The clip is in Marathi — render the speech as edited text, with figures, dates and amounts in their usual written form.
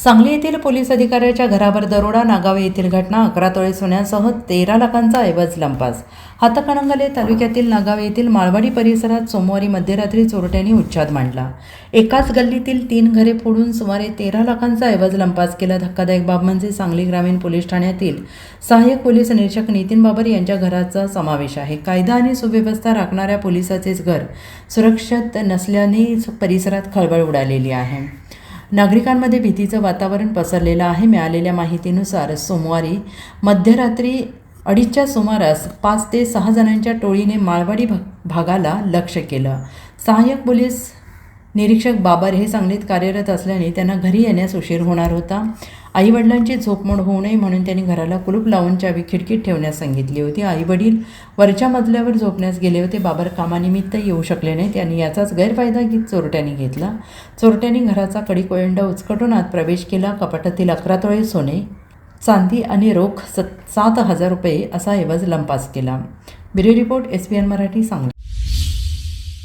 सांगली येथील पोलीस अधिकाऱ्याच्या घरावर दरोडा, नागावे येथील घटना, 11 तोळे सोन्यासह 13 लाखांचा ऐवज लंपास. हातकणंगले तालुक्यातील नागावे येथील माळवाडी परिसरात सोमवारी मध्यरात्री चोरट्यांनी उच्छाद मांडला. एकाच गल्लीतील 3 घरे फोडून सुमारे 13 लाखांचा ऐवज लंपास केला. धक्कादायक बाब म्हणजे सांगली ग्रामीण पोलीस ठाण्यातील सहाय्यक पोलीस निरीक्षक नितीन बाबर यांच्या घराचा समावेश आहे. कायदा आणि सुव्यवस्था राखणाऱ्या पोलिसाचेच घर सुरक्षित नसल्याने परिसरात खळबळ उडालेली आहे. नागरिकांमध्ये भीतीचं वातावरण पसरलेलं आहे. मिळालेल्या माहितीनुसार सोमवारी मध्यरात्री 2:30च्या सुमारास 5 ते 6 जणांच्या टोळीने माळवाडी भागाला लक्ष्य केलं. सहाय्यक पोलीस निरीक्षक बाबर हे सांगलीत कार्यरत असल्याने त्यांना घरी येण्यास उशीर होणार होता. आईवडिलांची झोपमोड होऊ नये म्हणून त्यांनी घराला कुलूप लावून चावी खिडकीत ठेवण्यास सांगितली होती. आईवडील वरच्या मजल्यावर झोपण्यास गेले होते. बाबर कामानिमित्त येऊ शकले नाहीत आणि याचाच गैरफायदा चोरट्यांनी घेतला. चोरट्यांनी घराचा कडी-कोयंडा उचकटून आत प्रवेश केला. कपाटातील 11 तोळे सोने, चांदी आणि रोख 7,000 रुपये असा ऐवज लंपास केला. Bureau report, SBN Marathi, Sangli.